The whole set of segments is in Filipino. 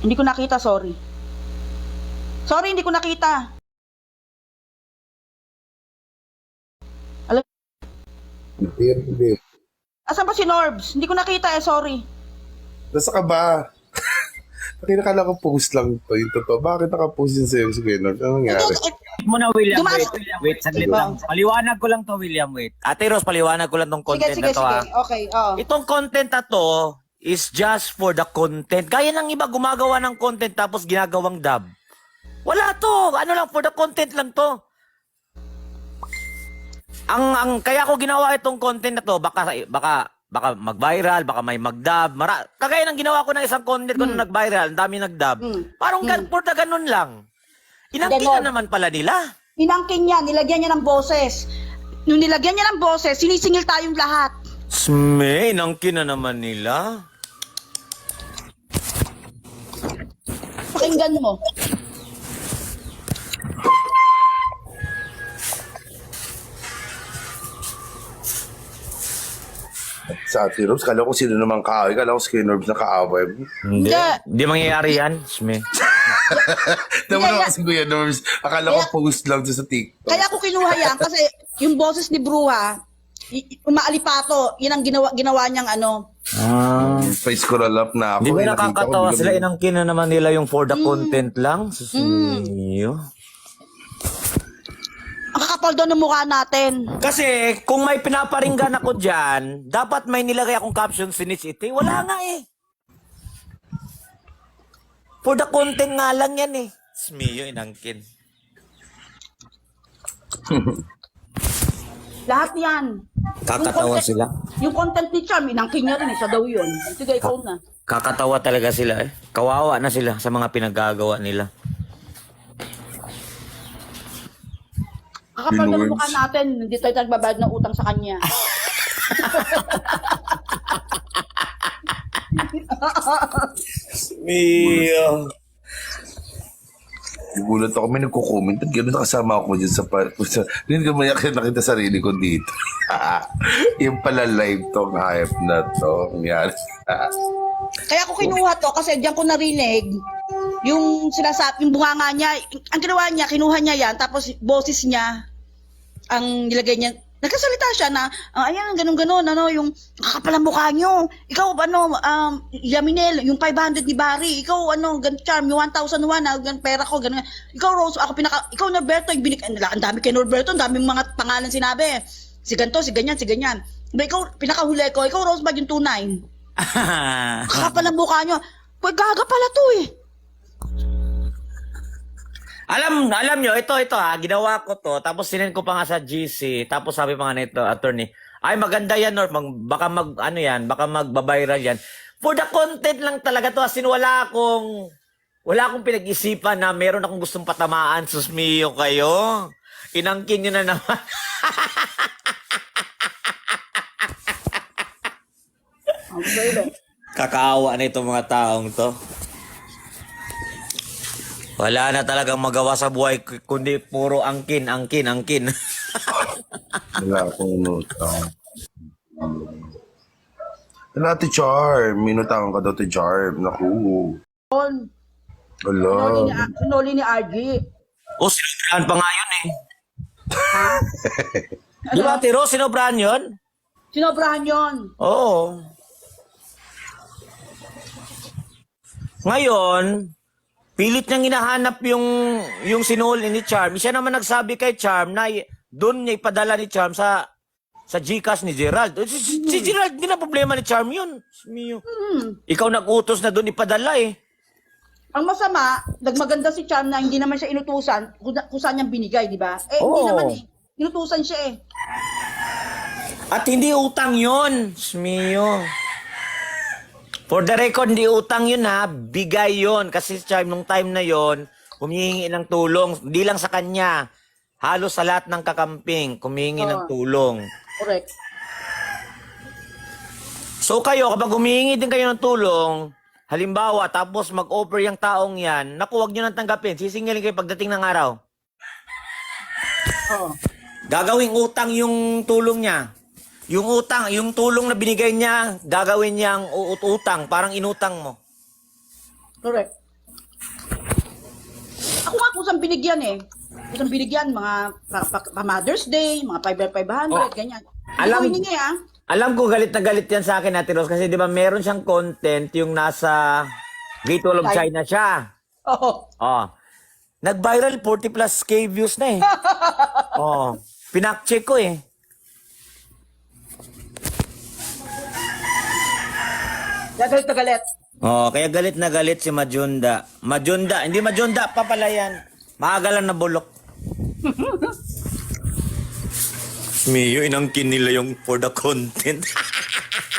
Hindi ko nakita, sorry. Sorry, hindi ko nakita. Alam, Hindi. asan ba si Norbs? Hindi ko nakita sorry. Nasa ka ba? Nakala ko post lang to. Yung totoo. Bakit nakapost yun sa'yo si Gaynor? Ano nangyari? Muna, William. Dumas- Wait, saglit lang. Paliwanag ko lang to, William. Wait. Ate Rose, paliwanag ko lang tong content Sige, na to, sige. ha. Okay, oo. Itong content na to is just for the content. Gaya ng iba gumagawa ng content tapos ginagawang dub. Wala to. Ano lang, for the content lang to. Ang kaya ko ginawa itong content na to, baka mag-viral, baka may mag-dub. Kagaya ng ginawa ko ng isang content ko nung nag-viral, ang dami nag-dub. Parang for the ganun lang. Inangkin Ganon. na naman pala nila. Inangkin niya, nilagyan niya ng boses. Nung nilagyan niya ng boses, sinisingil tayong lahat. Sme, inangkin na naman nila. Pakinggan mo. Sa Ate Robs, kala ko sino naman kaaway. Kala ko si Norbs na kaaway. Hindi. Hindi. Hindi mangyayari yan, Sme. Tama Kaya- naman si Kuya Norbs. Akala ko post lang doon sa TikTok. Kaya ako kinuha yan kasi yung boses ni Bruha, umaalipato, yun ang ginawa niyang ano. Pa-scroll up na ako. Di ba nakita ko, nakakatawa biglang- sila, inangkin na naman nila yung for the content lang? Susiyo. Ang kakapal daw ng mukha natin. Kasi kung may pinaparinggan ako dyan, dapat may nilagay akong caption sinitsiti. Wala nga eh. For the content nga lang yan eh. Smiyo, inangkin. Lahat yan. Kakatawa content- sila. Yung content ni Charm, inangkin niya rin, siya daw yun. Sige, ikaw na. Kakatawa talaga sila eh. Kawawa na sila sa mga pinagagawa nila. Kakapal daw ng Lords. mukha natin, hindi tayo nagbabayad ng utang sa kanya. Smiyo. Nagulat ako, may nagko-comment at gano'n nakasama ako dyan sa hindi ko mayak nakita sarili ko dito. Yung pala live tong hype na to. Nangyari. Kaya ako kinuha to kasi diyan ko narinig yung sinasabi, yung bunganga niya, ang ginawa niya, kinuha niya yan, tapos boses niya, ang nilagay niya, nagkasalita siya na, ayan, ganun-ganun, ano, yung kakapal ang mukha niyo, ikaw, ano, Yaminel, yung 500 ni Barry, ikaw, ano, Charm, yung 1,001, pera ko, ganun, ikaw, Rose, ako ikaw, Norberto, yung ang dami kay Norberto, ang daming mga pangalan sinabi, si ganito, si ganyan, si ganyan. But ikaw, pinakahuli ko, ikaw, Rosebud, yung 29. Kakapal ang mukha niyo. Pwede gaga pala to eh. Alam nyo, ito ha, ginawa ko to, tapos sinend ko pa nga sa GC, tapos sabi pa nga nito, attorney, ay maganda yan, or baka baka magbabiral yan. For the content lang talaga to, as in wala akong pinag-isipan na meron akong gustong patamaan, susmiyo kayo. Inangkin nyo na naman. Kakaawa na itong mga taong to. Wala na talagang magawa sa buhay kundi puro angkin. Wala akong inutang. Ano ate Charm? Minutang ka daw ate Charm. Naku. Wala. Sinuli ni RG. O, sinobrahan pa nga yun eh. Di ba, Tiro? Sinobrahan yun? Sinobrahan yon. Oo. Ngayon, pilit niyang hinahanap yung sinuli ni Charm. Siya naman nagsabi kay Charm na doon niya ipadala ni Charm sa GCash ni Gerald. Si Gerald, hindi na problema ni Charm yun. Miyo. Ikaw nag-utos na doon ipadala eh. Ang masama, nagmaganda si Charm na hindi naman siya inutusan kung saan niya binigay, di ba? Eh, hindi Oo. naman eh. Inutusan siya eh. At hindi utang yun. Miyo. For the record, hindi utang yun ha. Bigay yun. Kasi si Charm, nung time na yun, humihingi ng tulong. Hindi lang sa kanya. Halos sa lahat ng kakamping, humihingi ng tulong. Correct. So kayo, kapag humihingi din kayo ng tulong, halimbawa, tapos mag-offer yung taong yan, naku, huwag nyo nang tanggapin. Sisingilin kayo pagdating ng araw. Oo. Gagawing utang yung tulong niya. Yung utang, yung tulong na binigay niya, gagawin niyang utang, parang inutang mo. Correct. Ako nga kusang binigyan eh. Kusang binigyan, mga pa Mother's Day, mga 500, Oh, ganyan. alam- Hindi ko hiningi ah. Alam ko galit na galit yan sa akin, Ate Rose, kasi di ba meron siyang content yung nasa Great Wall of China siya. Oo. Oh. Nag-viral 40 plus K views na eh. Oh. Pinak-check ko eh. Kaya galit na galit. Oh, kaya galit na galit si Majunda. Majunda, hindi Majunda pa pala yan. Maaga lang na bulok. Miyo, inangkin nila yung for the content.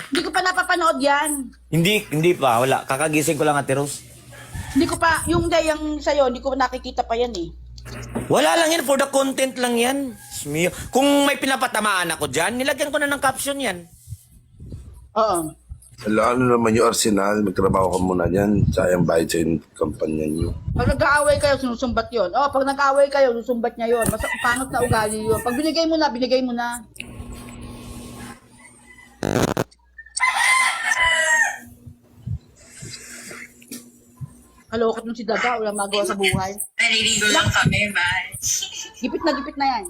Hindi ko pa napapanood yan. hindi pa, wala. Kakagising ko lang, Ate Rose. Hindi ko pa, yung sa'yo, hindi ko pa nakikita pa yan eh. Wala lang yan, for the content lang yan. Miyo, kung may pinapatamaan ako dyan, nilagyan ko na ng caption yan. Oo. Ano naman yung Arsenal, magtrabaho ka muna dyan. Sayang bayad sa yung kampanya nyo. Pag nag-aaway kayo, sinusumbat yun. Oh, pag nag-aaway kayo, susumbat niya yun. Mas pangit na ugali yun. Pag binigay mo na, binigay mo na. Kalokot mo si Daga, wala magawa sa buhay. Naliligo lang kami, man. Gipit na yan.